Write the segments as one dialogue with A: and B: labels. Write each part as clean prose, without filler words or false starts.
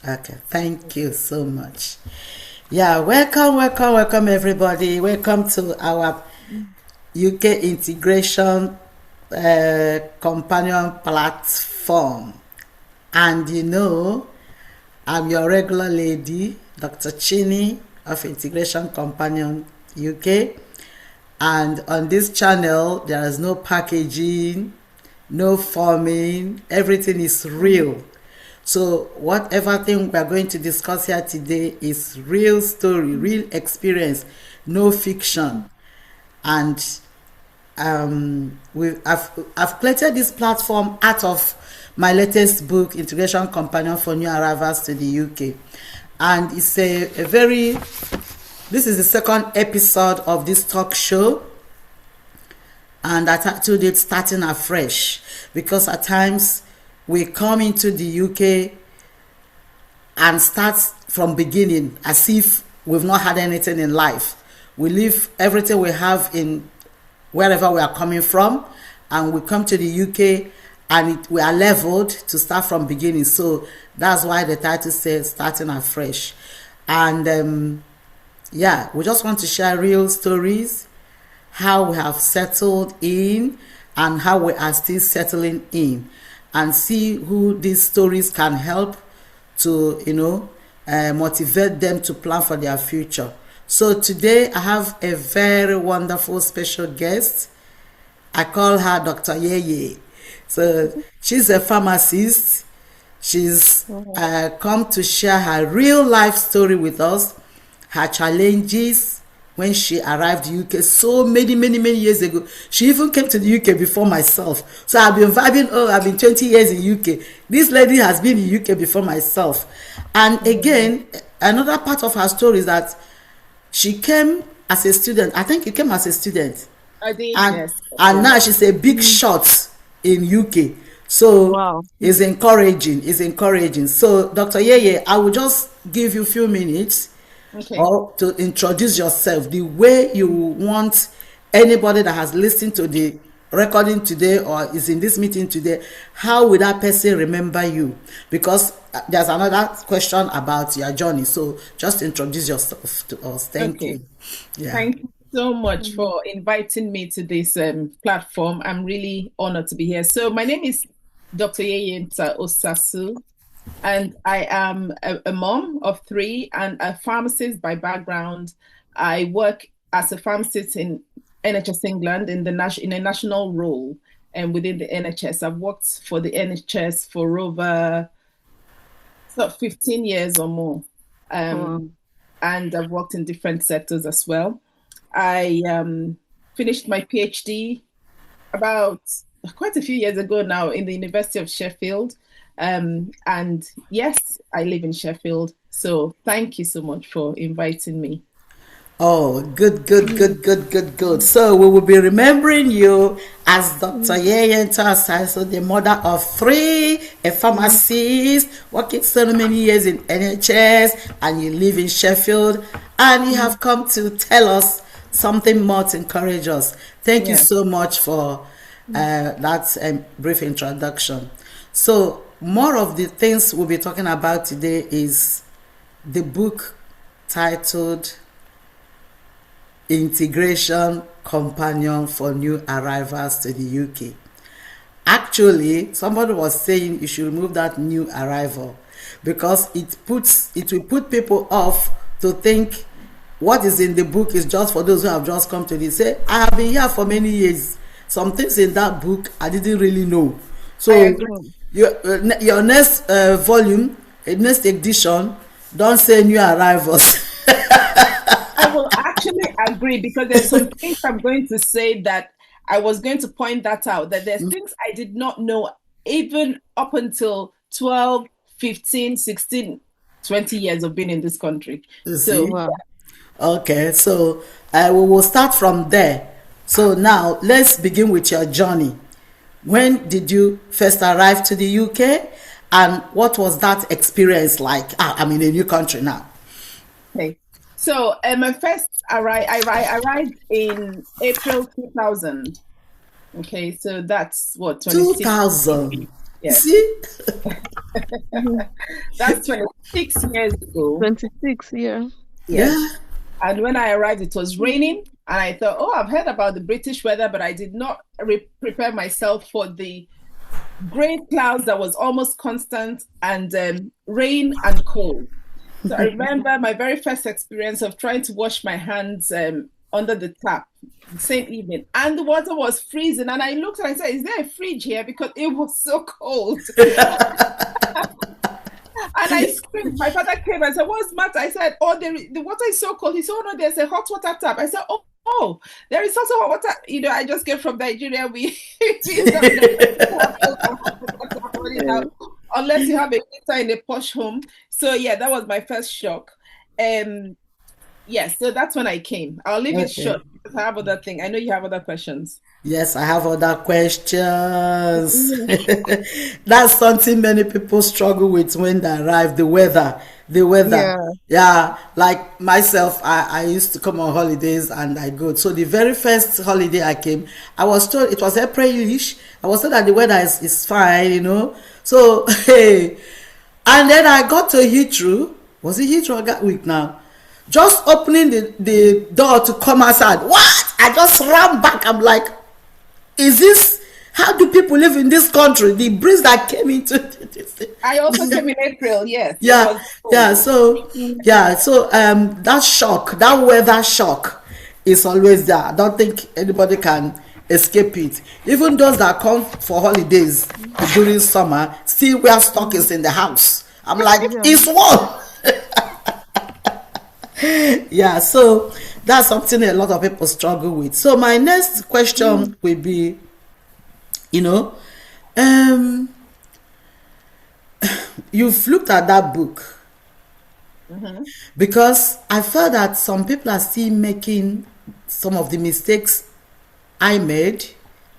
A: Okay, thank you so much. Yeah, welcome everybody. Welcome to our UK integration companion platform. And I'm your regular lady, Dr. Chini of Integration Companion UK. And on this channel, there is no packaging, no forming, everything is real. So whatever thing we are going to discuss here today is real story, real experience, no fiction. And I've created this platform out of my latest book, Integration Companion for New Arrivals to the UK. And it's this is the second episode of this talk show. And I titled it Starting Afresh, because at times we come into the UK and start from beginning as if we've not had anything in life. We leave everything we have in wherever we are coming from, and we come to the UK and we are leveled to start from beginning. So that's why the title says Starting Afresh. And we just want to share real stories, how we have settled in and how we are still settling in, and see who these stories can help to, motivate them to plan for their future. So today I have a very wonderful special guest. I call her Dr. Yeye. So she's a pharmacist. She's come to share her real life story with us, her challenges when she arrived in the UK so many years ago. She even came to the UK before myself. So I've been I've been 20 years in UK. This lady has been in UK before myself. And again, another part of her story is that she came as a student. I think you came as a student.
B: I did,
A: and,
B: yes.
A: And now she's a big shot in UK. So
B: wow.
A: It's encouraging. So Dr. Yeye, I will just give you a few minutes.
B: Okay.
A: Or to introduce yourself the way you want anybody that has listened to the recording today or is in this meeting today, how will that person remember you? Because there's another question about your journey. So just introduce yourself to us. Thank you.
B: Yeah. Thank you so much for inviting me to this platform. I'm really honored to be here. So my name is Dr. Yeyenta Osasu. And I am a mom of 3 and a pharmacist by background. I work as a pharmacist in NHS England in a national role and within the NHS. I've worked for the NHS for over 15 years or more. And I've worked in different sectors as well. I finished my PhD about quite a few years ago now in the University of Sheffield. And yes, I live in Sheffield. So thank you so much for inviting me.
A: Oh, good. So we will be remembering you as Dr. Yeyenta Osasu, the mother of 3, a pharmacist, working so many years in NHS, and you live in Sheffield, and you have come to tell us something more to encourage us. Thank you so much for that brief introduction. So more of the things we'll be talking about today is the book titled Integration Companion for New Arrivals to the UK. Actually, somebody was saying you should remove that new arrival because it will put people off to think what is in the book is just for those who have just come to this. Say, I have been here for many years. Some things in that book I didn't really know. So your next volume, next edition, don't say new arrivals.
B: I will actually agree because there's some things I'm going to say that I was going to point that out, that there's things I did not know even up until 12, 15, 16, 20 years of being in this country.
A: You
B: So,
A: see?
C: Wow.
A: Okay, so we will start from there. So now let's begin with your journey. When did you first arrive to the UK, and what was that experience like? I'm in a new country now.
B: okay. So, my first I arrived in April 2000. Okay, so that's what, 26?
A: 2000.
B: Yes,
A: See?
B: that's 26 years ago.
C: 26, yeah.
B: Yes.
A: Yeah.
B: And when I arrived, it was raining. And I thought, oh, I've heard about the British weather, but I did not prepare myself for the gray clouds that was almost constant, and rain and cold. So I remember my very first experience of trying to wash my hands under the tap the same evening. And the water was freezing. And I looked and I said, is there a fridge here? Because it was so cold. And I screamed. My father came and said, what's the matter? I said, oh, the water is so cold. He said, oh, no, there's a hot water tap. I said, oh, there is also hot water. You know, I just came from Nigeria. Unless you have a heater in a posh home. So, yeah, that was my first shock. Yes, so that's when I came. I'll leave it short because I have other things. I know you have other questions.
A: Yes, I have other questions. That's something many people struggle with when they arrive. The weather.
C: Yeah.
A: Yeah, like myself, I used to come on holidays and I go. So the very first holiday I came, I was told it was April-ish. I was told that the weather is fine, you know. So, hey. And then I got to Heathrow. Was it Heathrow or Gatwick now? Just opening the door to come outside. What? I just ran back. I'm like, is this, how do people live in this country? The breeze that came into this.
B: I also came in April, yes.
A: Yeah, yeah. So that shock, that weather shock is always there. I don't think anybody can escape it. Even those that come for holidays during summer still wear stockings in the house. I'm like, it's warm. Yeah, so that's something a lot of people struggle with. So my next question will be, you know, you've looked at that book, because I felt that some people are still making some of the mistakes I made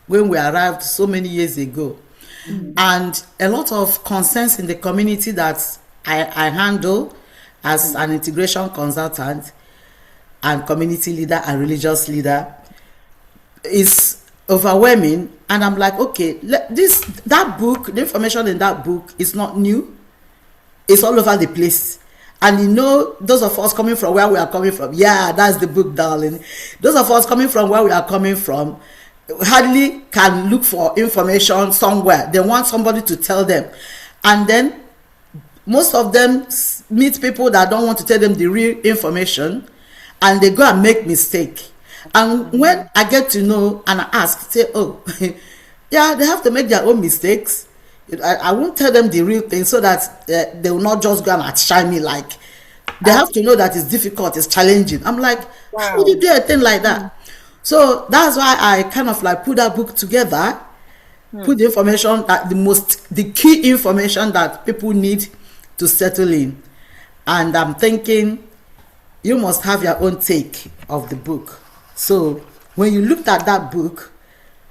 A: when we arrived so many years ago. And a lot of concerns in the community that I handle as an integration consultant and community leader and religious leader is overwhelming. And I'm like, okay, that book, the information in that book is not new. It's all over the place. And you know, those of us coming from where we are coming from, yeah, that's the book, darling. Those of us coming from where we are coming from hardly can look for information somewhere. They want somebody to tell them. And then most of them meet people that don't want to tell them the real information, and they go and make mistake. And when I get to know and I ask, say, oh, yeah, they have to make their own mistakes. I won't tell them the real thing so that they will not just go and outshine me. Like, they have to know that it's difficult, it's challenging. I'm like, how would you do a thing like that? So that's why I kind of like put that book together, put the information that the key information that people need to settle in. And I'm thinking you must have your own take of the book. So when you looked at that book,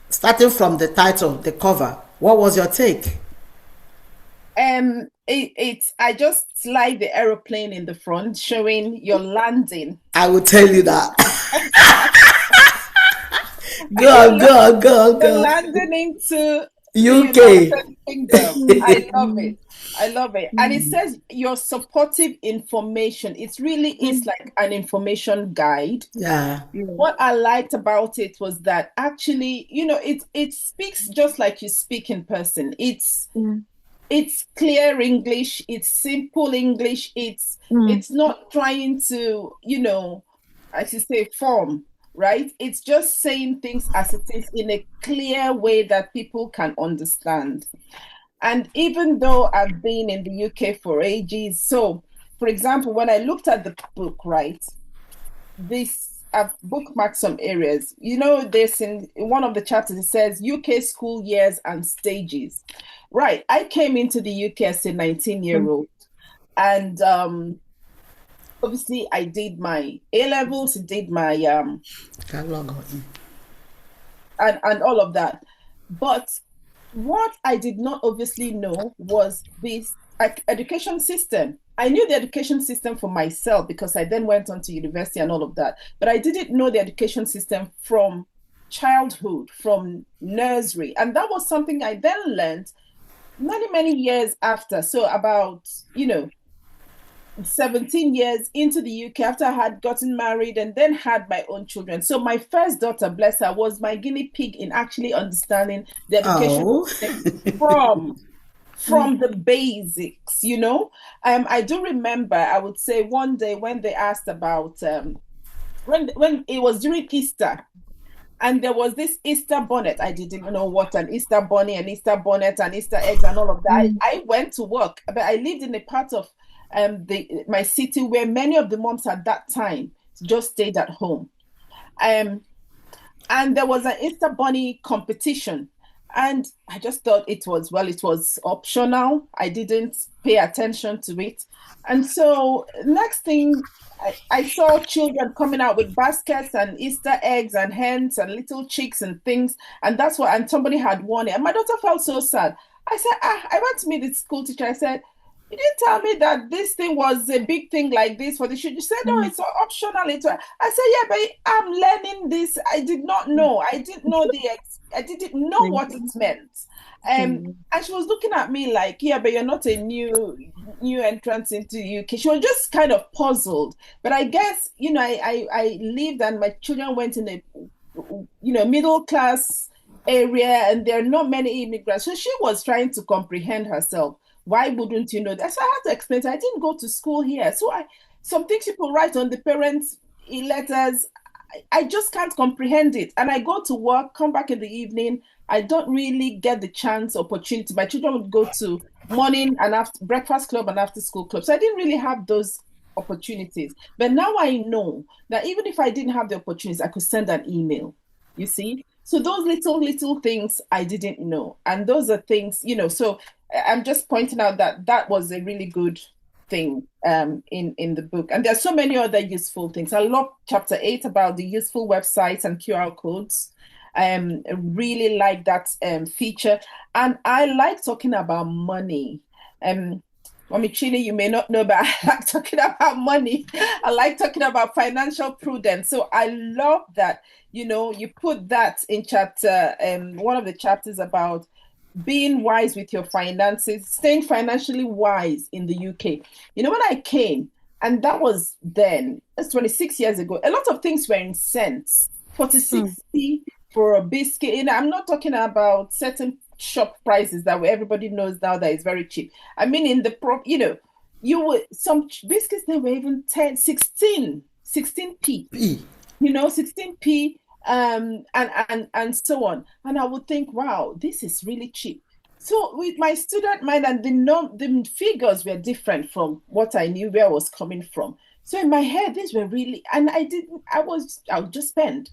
A: starting from the title, the cover, what was your take?
B: I just like the aeroplane in the front showing your landing.
A: I will tell you that. go.
B: Landing into
A: UK.
B: Kingdom. I love it. And it says your supportive information. It really is like an information guide.
A: Yeah.
B: What I liked about it was that actually, you know, it speaks just like you speak in person. It's clear English, it's simple English, it's not trying to, you know, as you say, form, right? It's just saying things as it is in a clear way that people can understand. And even though I've been in the UK for ages, so for example, when I looked at the book, right, I've bookmarked some areas. You know, there's in one of the chapters, it says UK school years and stages. Right. I came into the UK as a 19-year-old. And obviously I did my A levels, did my
A: Catalog on.
B: and all of that. But what I did not obviously know was this education system. I knew the education system for myself because I then went on to university and all of that. But I didn't know the education system from childhood, from nursery. And that was something I then learned many, many years after. So about, 17 years into the UK after I had gotten married and then had my own children. So my first daughter, bless her, was my guinea pig in actually understanding the education
A: Oh.
B: from the basics, I do remember, I would say one day when they asked about when it was during Easter, and there was this Easter bonnet. I didn't know what an Easter bunny, an Easter bonnet, and Easter eggs, and all of that. I went to work, but I lived in a part of my city where many of the moms at that time just stayed at home. And there was an Easter bunny competition. And I just thought it was optional. I didn't pay attention to it. And so next thing, I saw children coming out with baskets and Easter eggs and hens and little chicks and things. And and somebody had won it. And my daughter felt so sad. I said, I went to meet the school teacher. I said, you didn't tell me that this thing was a big thing like this for the children. You said, no, it's optional. I said, yeah, but I'm learning this. I did not know. I didn't know I didn't know what it meant. And she was looking at me like, yeah, but you're not a new entrant into the UK. She was just kind of puzzled. But I guess, I lived and my children went in a, middle class area and there are not many immigrants. So she was trying to comprehend herself. Why wouldn't you know that? So I had to explain. I didn't go to school here. So some things people write on the parents' letters, I just can't comprehend it. And I go to work, come back in the evening. I don't really get the opportunity. My children would go to morning and after breakfast club and after school club. So I didn't really have those opportunities. But now I know that even if I didn't have the opportunities, I could send an email, you see? So those little things I didn't know. And those are things, so I'm just pointing out that was a really good thing in the book. And there's so many other useful things. I love chapter 8 about the useful websites and QR codes. I really like that feature. And I like talking about money. Mommy Chini, you may not know, but I like talking about money. I like talking about financial prudence. So I love that, you put that in chapter, one of the chapters about being wise with your finances, staying financially wise in the UK. When I came, and that was then, that's 26 years ago, a lot of things were in cents, 46p for a biscuit. I'm not talking about certain shop prices that everybody knows now that is very cheap. I mean, in the some biscuits, they were even 16p, 16p. And so on. And I would think, wow, this is really cheap. So with my student mind, and the figures were different from what I knew where I was coming from. So in my head, these were really, and I would just spend,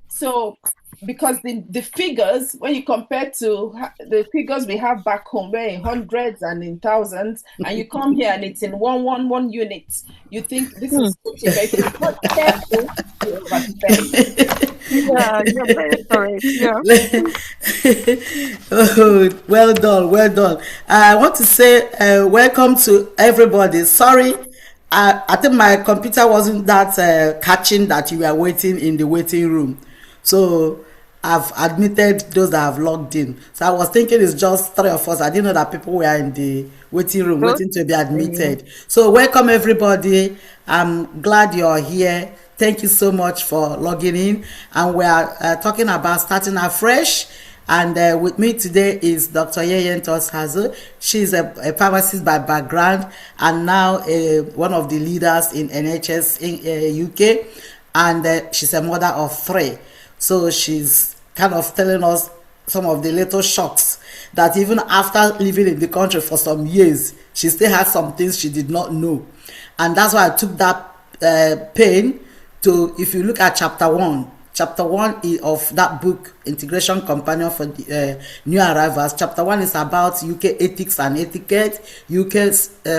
B: So because the figures, when you compare to the figures we have back home, we're in hundreds and in thousands, and you come here and it's in one unit, you think this is so cheap. If you're not careful, you overspend.
C: Yeah, you're very correct. Yeah.
A: Oh, well done. I want to say welcome to everybody. Sorry, I think my computer wasn't that catching that you were waiting in the waiting room. So I've admitted those that have logged in. So I was thinking it's just 3 of us. I didn't know that people were in the waiting room waiting to be admitted. So welcome everybody. I'm glad you're here. Thank you so much for logging in. And we are talking about starting afresh. And with me today is Dr. Yeyenta Osasu. She's a pharmacist by background and now one of the leaders in NHS in UK. And she's a mother of 3. So she's kind of telling us some of the little shocks that even after living in the country for some years, she still had some things she did not know. And that's why I took that pain to, if you look at chapter chapter 1 of that book, Integration Companion for the, New Arrivals. Chapter 1 is about UK ethics and etiquette, UK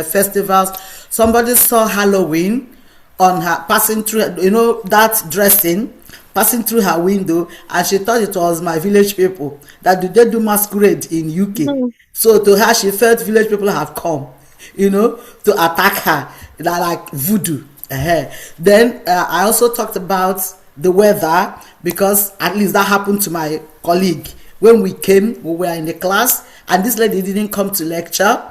A: festivals. Somebody saw Halloween on her passing through, you know, that dressing, passing through her window, and she thought it was my village people that they do masquerade in UK. So to her, she felt village people have come, you know, to attack her. They're like voodoo. Then I also talked about the weather, because at least that happened to my colleague. When we came, we were in the class, and this lady didn't come to lecture.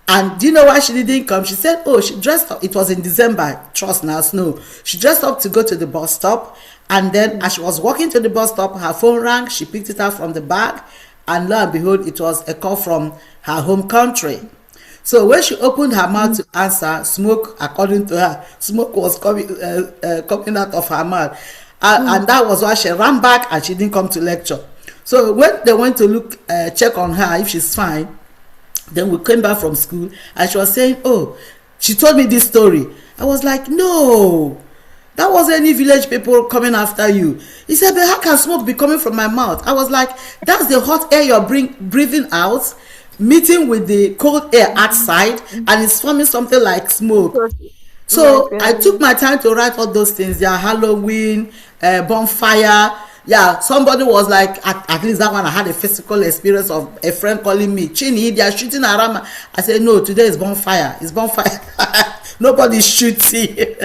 A: And do you know why she didn't come? She said, oh, she dressed up. It was in December, trust now, snow. She dressed up to go to the bus stop. And then as she was walking to the bus stop, her phone rang. She picked it up from the bag. And lo and behold, it was a call from her home country. So when she opened her mouth to answer, smoke, according to her, smoke was coming out of her mouth. And that was why she ran back and she didn't come to lecture. So when they went to look, check on her if she's fine, then we came back from school and she was saying, oh, she told me this story. I was like, no, that wasn't any village people coming after you. He said, but how can smoke be coming from my mouth? I was like, that's the hot air you're breathing out, meeting with the cold air outside, and it's forming something like smoke. So I took my time to write all those things. Yeah, Halloween, bonfire. Yeah, somebody was like, at least that one I had a physical experience of a friend calling me, Chini, they are shooting around. I said, no, today is bonfire. It's bonfire. Nobody's shooting.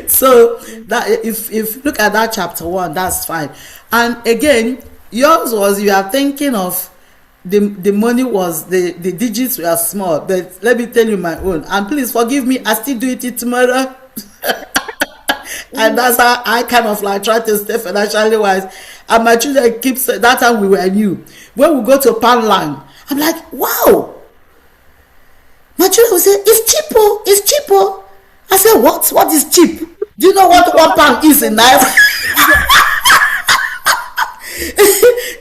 A: So that if you look at that chapter 1, that's fine. And again, yours was, you are thinking of the money was, the digits were small, but let me tell you my own, and please forgive me, I still do it tomorrow. And that's how I kind of like try to stay financially wise. And my children keep saying, that time we were new, when we go to Poundland, I'm like, wow, my children will say, it's cheapo, it's cheapo. I said, what is cheap? Do you know what 1 pound is in Naira?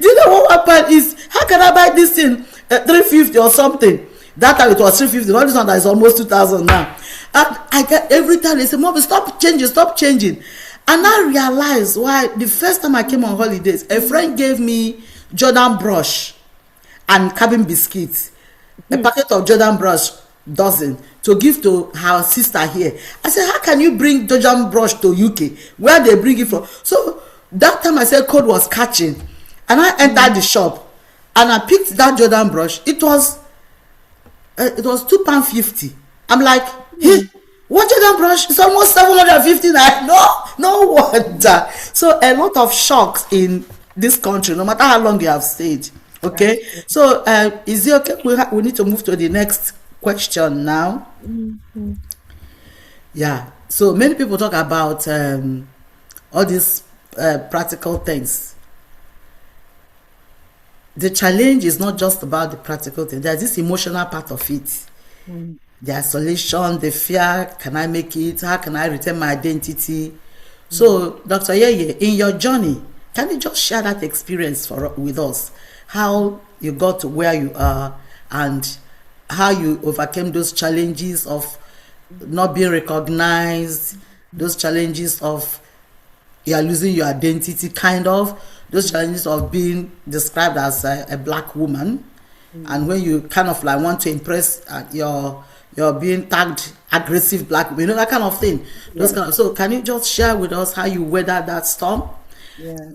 A: Do you know what 1 pound is? How can I buy this thing 350 or something? That time it was 350. All this one that is almost 2,000 now. And I get every time they say, Mommy, stop changing. And I realized why. The first time I came on holidays, a friend gave me Jordan brush and cabin biscuits, a packet of Jordan brush, dozen, to give to her sister here. I said, how can you bring Jordan brush to UK? Where they bring it from? So that time I said cold was catching, and I entered the shop and I picked that Jordan brush. It was £2.50. I'm like, hey, what Jordan brush? It's almost 750 naira. No wonder. So a lot of shocks in this country, no matter how long you have stayed. Okay, so is it okay? We need to move to the next question now. Yeah. So many people talk about all these practical things. The challenge is not just about the practical thing. There's this emotional part of it. The isolation, the fear, can I make it? How can I retain my identity? So, Dr. Yeye, in your journey, can you just share that experience with us? How you got to where you are and how you overcame those challenges of not being recognized, those challenges of you are losing your identity, kind of, those challenges of being described as a black woman, and when you kind of like want to impress you're being tagged aggressive black woman, you know, that kind of thing. Those kind of, so can you just share with us how you weathered that storm?
B: Yeah.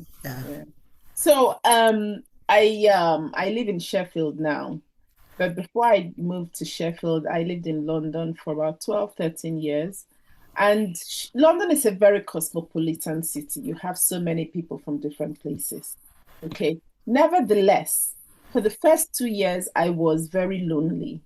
B: So I live in Sheffield now, but before I moved to Sheffield, I lived in London for about 12-13 years. And London is a very cosmopolitan city. You have so many people from different places. Okay. Nevertheless, for the first 2 years, I was very lonely.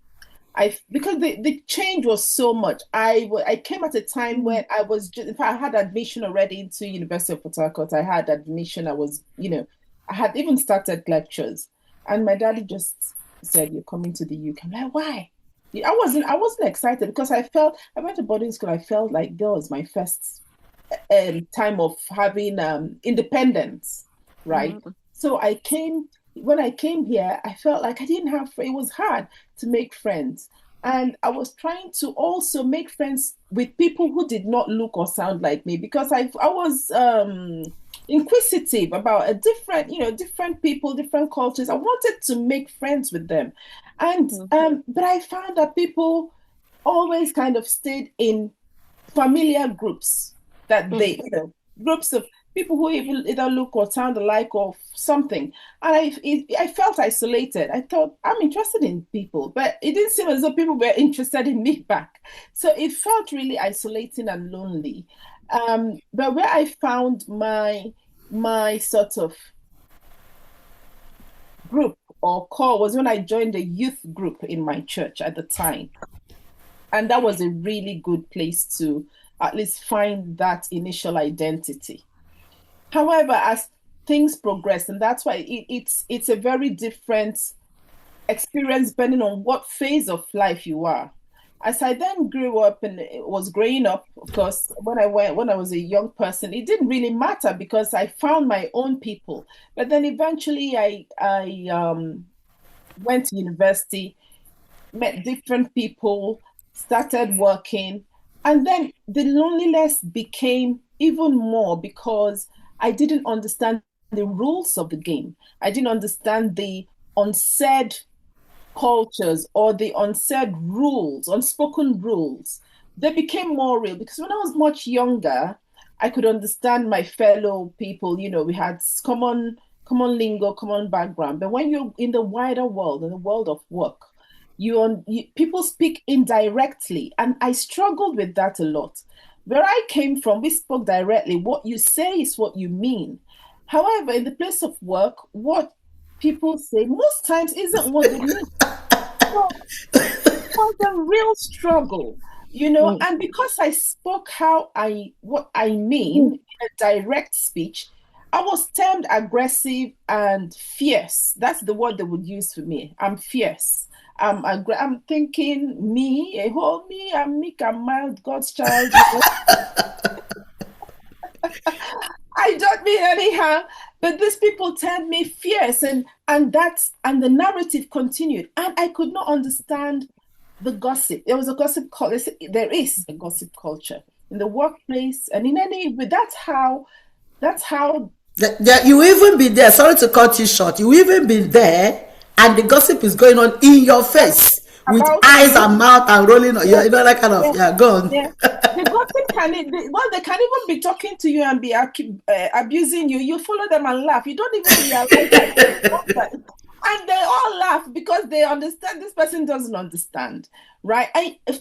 B: Because the change was so much. I came at a time when I was just, in fact, I had admission already into University of Port Harcourt. I had admission. I was, I had even started lectures. And my daddy just said, "You're coming to the UK." I'm like, why? I wasn't excited because I went to boarding school. I felt like that was my first time of having independence, right? So when I came here, I felt like I didn't have, it was hard to make friends. And I was trying to also make friends with people who did not look or sound like me, because I was inquisitive about a different, different people, different cultures. I wanted to make friends with them. And but I found that people always kind of stayed in familiar groups, that they, groups of people who even either look or sound alike or something. And I felt isolated. I thought, I'm interested in people, but it didn't seem as though people were interested in me back. So it felt really isolating and lonely. But where I found my sort of group or core was when I joined a youth group in my church at the time. And that was a really good place to at least find that initial identity. However, as things progress, and that's why it's a very different experience depending on what phase of life you are. As I then grew up and was growing up, of course, when I was a young person, it didn't really matter because I found my own people. But then eventually I went to university, met different people, started working, and then the loneliness became even more because I didn't understand the rules of the game. I didn't understand the unsaid cultures or the unsaid rules, unspoken rules. They became more real because when I was much younger, I could understand my fellow people. We had common lingo, common background. But when you're in the wider world, in the world of work, people speak indirectly, and I struggled with that a lot. Where I came from, we spoke directly. What you say is what you mean. However, in the place of work, what people say most times isn't what they mean. So it was a real struggle, and because I spoke what I mean in a direct speech, I was termed aggressive and fierce. That's the word they would use for me. I'm fierce. I'm thinking me, I'm meek, I'm mild, God's child. I don't mean anyhow, but these people termed me fierce, and the narrative continued, and I could not understand the gossip. There was a gossip culture. There is a gossip culture in the workplace, and in any way. That's how.
A: You even be there. Sorry to cut you short. You even be there, and the gossip is going on in your face with
B: About
A: eyes and mouth and rolling. That kind of go on.
B: Yeah. The gossip they can even be talking to you and be abusing you. You follow them and laugh. You don't even realize that. And they all laugh because they understand this person doesn't understand, right?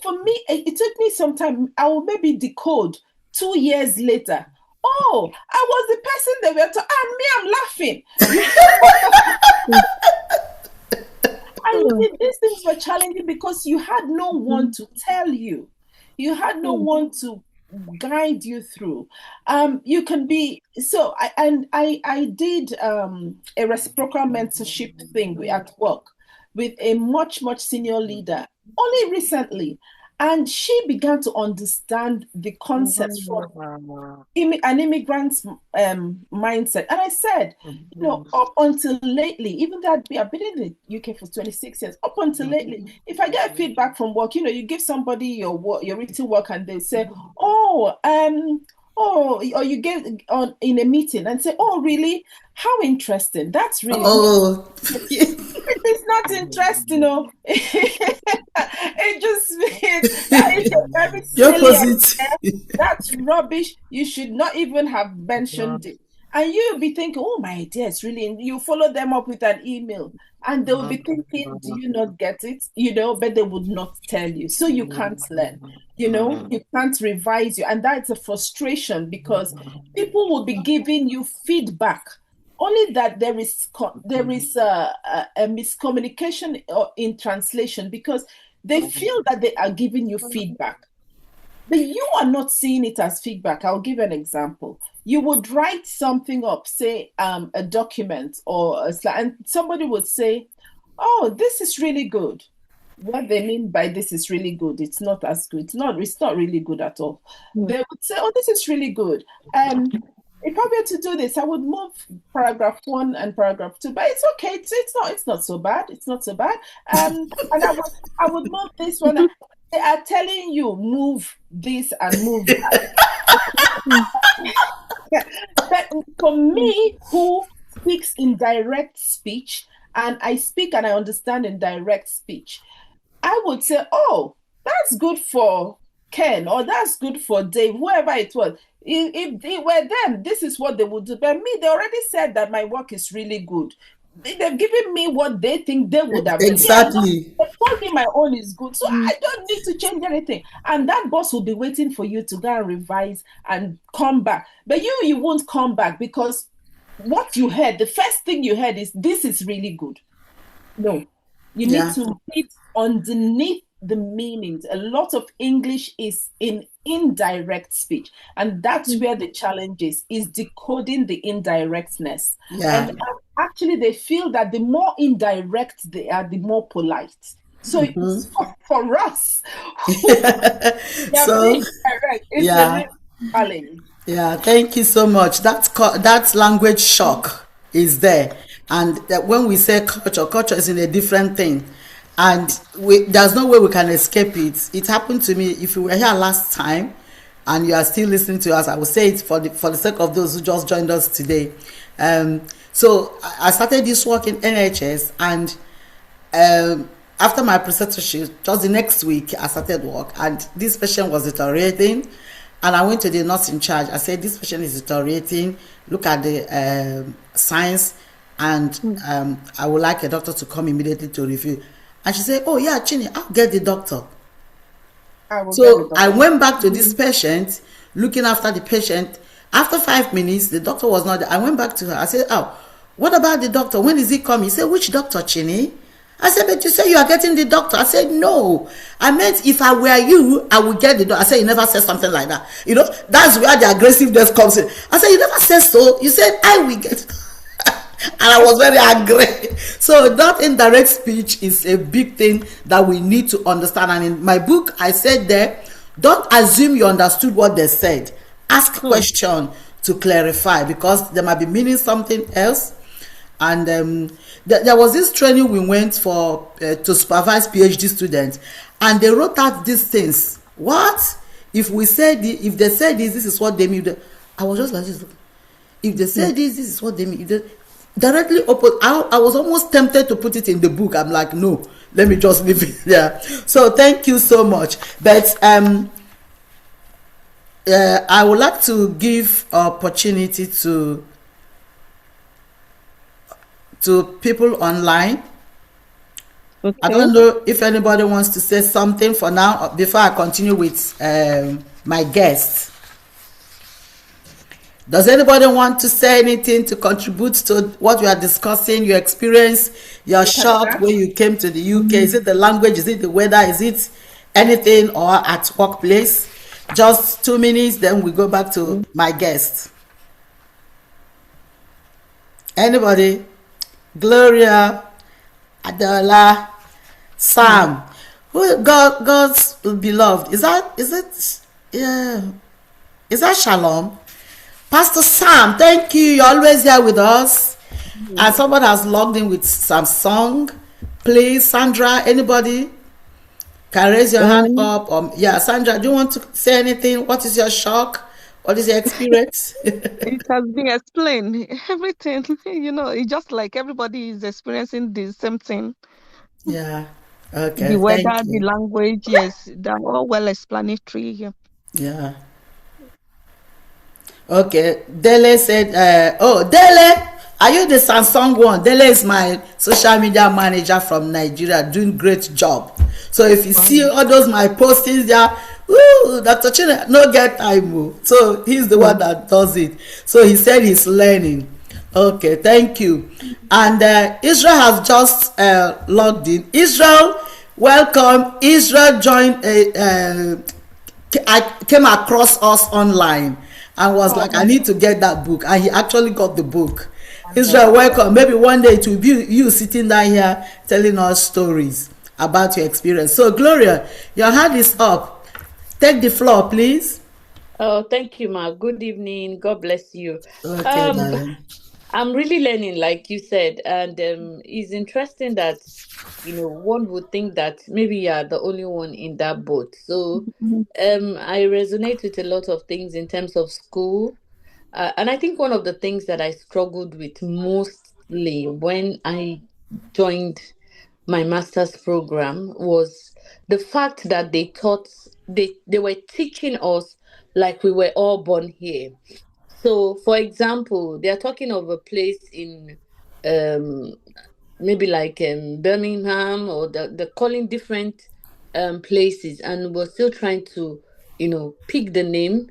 B: For me, it took me some time. I will maybe decode 2 years later. Oh, I was the person they were talking, and me, I'm laughing. And these things were challenging because you had no one to tell you. You had no one to guide you through. You can be so. I did a reciprocal mentorship thing at work with a much senior leader only recently, and she began to understand the concepts from an immigrant's mindset. And I said, up until lately, even that I've been in the UK for 26 years, up until lately, if I get feedback from work, you give somebody your written work and they say, or you get on in a meeting and say, oh, really? How interesting. That's really it's not interesting, It just means that is a very silly. That's rubbish. You should not even have mentioned it. And you'll be thinking, oh my dear, it's really, you follow them up with an email and they'll be thinking, do you not get it? But they would not tell you. So you can't learn, you can't revise you. And that's a frustration because people will be giving you feedback. Only that there is a miscommunication in translation because they feel that they are giving you feedback, but you are not seeing it as feedback. I'll give an example. You would write something up, say a document or a slide, and somebody would say, "Oh, this is really good." What they mean by this is really good, it's not as good. It's not really good at all. They would say, "Oh, this is really good." if I were to do this, I would move paragraph 1 and paragraph 2, but it's okay. It's not so bad. It's not so bad. And I would move this one. They are telling you move this and move that. But for me, who speaks in direct speech, and I speak and I understand in direct speech, I would say, oh, that's good for Ken, or that's good for Dave, whoever it was. If they were them, this is what they would do. But me, they already said that my work is really good. They've given me what they think they would have done.
A: Exactly.
B: They told me my own is good, so I don't need to change anything. And that boss will be waiting for you to go and revise and come back. But you won't come back, because what you heard, the first thing you heard is, this is really good. No, you need to read underneath the meanings. A lot of English is in indirect speech, and that's where the challenge is decoding the indirectness. And actually they feel that the more indirect they are, the more polite. So it's for us,
A: so
B: it's a real challenge.
A: Yeah, thank you so much. That language shock is there, and that when we say culture is in a different thing, and there's no way we can escape it. It happened to me. If you were here last time and you are still listening to us, I will say it for the sake of those who just joined us today. So I started this work in NHS, and after my preceptorship, just the next week I started work, and this patient was deteriorating, and I went to the nurse in charge. I said, this patient is deteriorating, look at the signs, and I would like a doctor to come immediately to review. And she said, oh yeah, Chini, I'll get the doctor. So I went back to this patient, looking after the patient. After 5 minutes, the doctor was not there. I went back to her. I said, oh, what about the doctor? When is he coming? He said, which doctor, Chini? I said, but you say you are getting the doctor. I said, no. I meant if I were you, I would get the doctor. I said, you never said something like that. You know, that's where the aggressiveness comes in. I said, you never said so. You said, I will get it. And I was very angry. So that indirect speech is a big thing that we need to understand. And in my book, I said there, don't assume you understood what they said. Ask question to clarify, because they might be meaning something else. And there was this training we went for to supervise PhD students, and they wrote out these things. What if we said if they said this is what they mean? I was just like this. If they said this is what they mean. Directly opposite. I was almost tempted to put it in the book. I'm like, no, let me just leave it there. So thank you so much. But I would like to give opportunity to people online. Okay. I don't know if anybody wants to say something for now before I continue with my guests. Does anybody want to say anything to contribute to what we are discussing, your experience, your shock when you came to the UK? Is it the language? Is it the weather? Is it anything, or at workplace? Just 2 minutes, then we go back to my guest. Anybody? Gloria, Adela, Sam, who God's beloved? Is that Shalom? Pastor Sam, thank you. You're always here with us. And someone has logged in with some song. Please, Sandra, anybody can raise your hand up. Yeah, Sandra, do you want to say anything? What is your shock? What is your experience?
C: It has been explained. Everything, it's just like everybody is experiencing the same thing.
A: Yeah. Okay.
C: The weather, the language, yes, they're all well explanatory here.
A: Yeah. Okay. Dele said, Dele, are you the Samsung one? Dele is my social media manager from Nigeria, doing great job. So if you see all those my postings there, Dr. Chine no get time. So he's the one that does it. So he said he's learning. Okay, thank you. And Israel has just logged in. Israel, welcome. Israel joined. I came across us online and was like, I need to get that book. And he actually got the book. Israel, welcome. Maybe one day it will be you sitting down here telling us stories about your experience. So Gloria, your hand is up. Take the floor, please.
D: Oh, thank you, Ma. Good evening. God bless you.
A: Okay,
D: Um,
A: darling.
D: I'm really learning, like you said, and it's interesting that one would think that maybe you're the only one in that boat. So, I resonate with a lot of things in terms of school, and I think one of the things that I struggled with mostly when I joined my master's program was the fact that they were teaching us like we were all born here. So, for example, they are talking of a place in um, maybe like Birmingham, or they're calling different places, and we're still trying to, pick the name,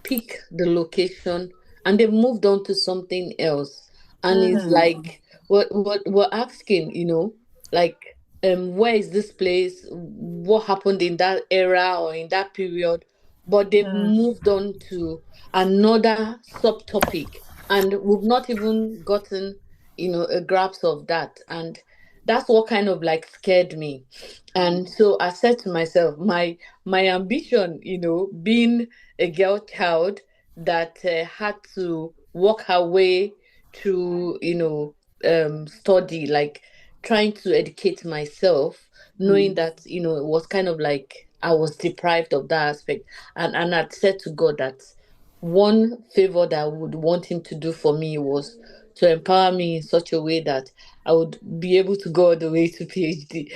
D: pick the location, and they've moved on to something else. And it's like what we're asking, like where is this place? What happened in that era or in that period? But they've moved on to another subtopic, and we've not even gotten, a grasp of that. And that's what kind of like scared me. And so I said to myself, my ambition, being a girl child that had to work her way through, study, like trying to educate myself, knowing that, it was kind of like I was deprived of that aspect. And I'd said to God that one favor that I would want him to do for me was to empower me in such a way that I would be able to go all the way to PhD.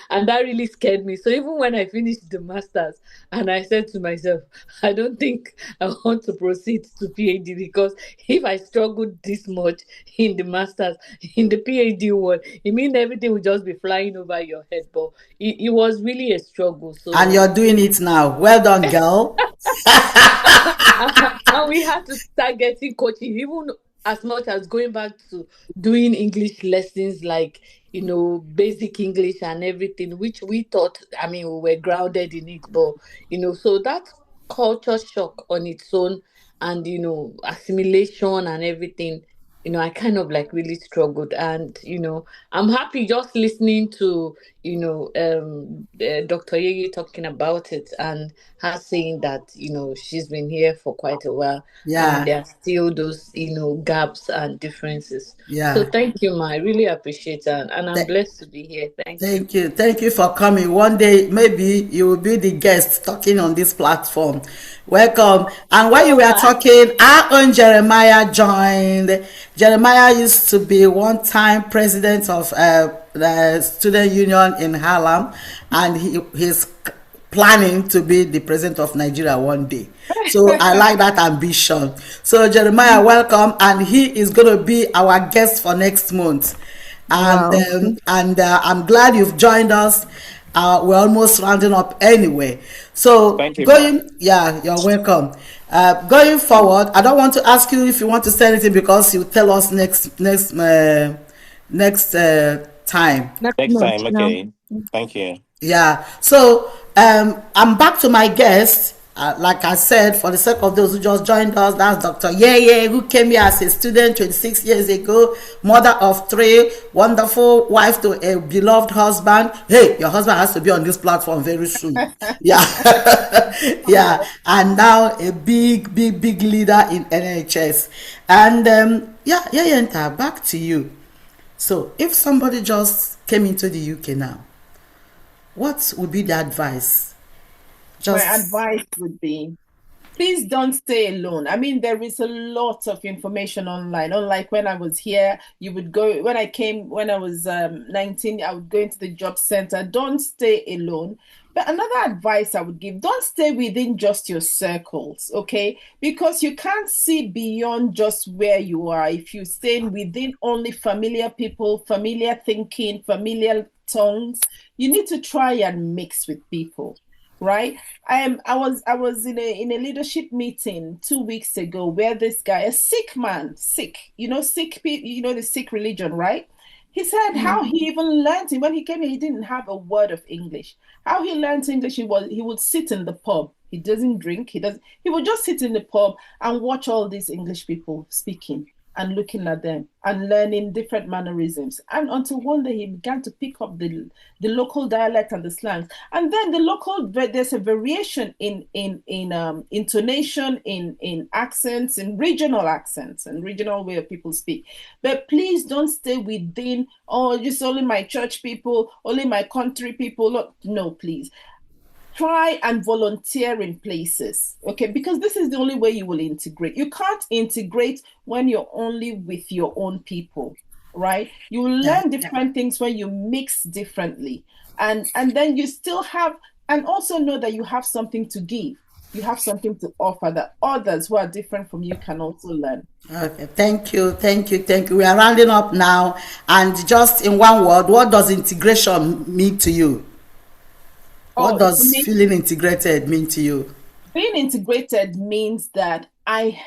D: And that really scared me. So even when I finished the master's, and I said to myself, I don't think I want to proceed to PhD, because if I struggled this much in the master's, in the PhD world, it means everything will just be flying over your head. But it was really a struggle.
A: And
D: So
A: you're doing it now. Well done, girl.
D: and we had to start getting coaching, even as much as going back to doing English lessons, like basic English and everything, which we thought, I mean, we were grounded in it. But so that culture shock on its own, and assimilation and everything, I kind of like really struggled. And I'm happy just listening to Dr. Yeye talking about it, and her saying that she's been here for quite a while, and
A: Yeah,
D: there are still those gaps and differences. So
A: yeah.
D: thank you, Ma. I really appreciate it, and I'm
A: Th-
D: blessed to be here. Thank you.
A: Thank you. Thank you for coming. One day, maybe you will be the guest talking on this platform. Welcome. And while you
D: Oh,
A: were
D: Ma.
A: talking, our own Jeremiah joined. Jeremiah used to be one time president of the student union in Harlem, and he's planning to be the president of Nigeria one day. So I like that ambition. So Jeremiah, welcome, and he is going to be our guest for next month. And
C: Wow.
A: I'm glad you've joined us. We're almost rounding up anyway. So
E: Thank you, Ma.
A: going, yeah, you're welcome. Going forward, I don't want to ask you if you want to say anything, because you tell us next time.
C: Next
E: Next
C: month.
E: time,
C: Yeah.
E: okay. Thank you.
A: Yeah. So I'm back to my guest. Like I said, for the sake of those who just joined us, that's Dr. Yeye, who came here as a student 26 years ago, mother of three, wonderful wife to a beloved husband. Hey, your husband has to be on this platform very soon. Yeah. Yeah. And now a big leader in NHS. And yeah, Yeyenta, back to you. So if somebody just came into the UK now, what would be the advice?
B: My
A: Just
B: advice would be, please don't stay alone. I mean, there is a lot of information online. Unlike when I was here, you would go, when I was 19, I would go into the job center. Don't stay alone. But another advice I would give, don't stay within just your circles, okay? Because you can't see beyond just where you are. If you stay within only familiar people, familiar thinking, familiar tongues, you need to try and mix with people, right? I was in a leadership meeting 2 weeks ago where this guy, a sick man, sick, sick people, the Sikh religion, right? He said how he even learned it. When he came here, he didn't have a word of English. How he learned English, he would sit in the pub. He doesn't drink, he would just sit in the pub and watch all these English people speaking. and looking at them and learning different mannerisms. And until one day he began to pick up the local dialect and the slangs. And then the local, there's a variation in intonation, in accents, in regional accents and regional way of people speak. But please don't stay within, oh, just only my church people, only my country people. No, please. Try and volunteer in places, okay? Because this is the only way you will integrate. You can't integrate when you're only with your own people, right? You will learn different things when you mix differently. And then you still have, and also know that you have something to give. You have something to offer that others who are different from you can also learn.
A: Okay, thank you. We are rounding up now. And just in one word, what does integration mean to you? What does feeling integrated mean to you?
B: Being integrated means that I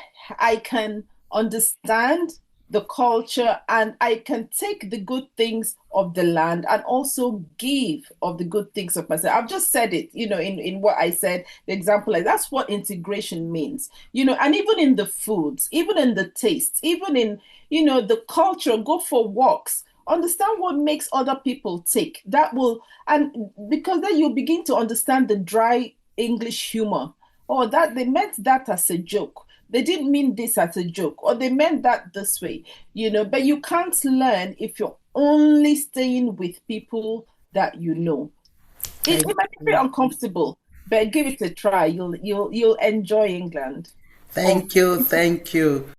B: can understand the culture and I can take the good things of the land and also give of the good things of myself. I've just said it, in what I said, the example, like that's what integration means, and even in the foods, even in the tastes, even in, the culture, go for walks. Understand what makes other people tick. That will, and because then you begin to understand the dry English humor. Or that they meant that as a joke. They didn't mean this as a joke, or they meant that this way, But you can't learn if you're only staying with people that you know. It might be very uncomfortable, but give it a try. You'll enjoy England.
A: Thank you.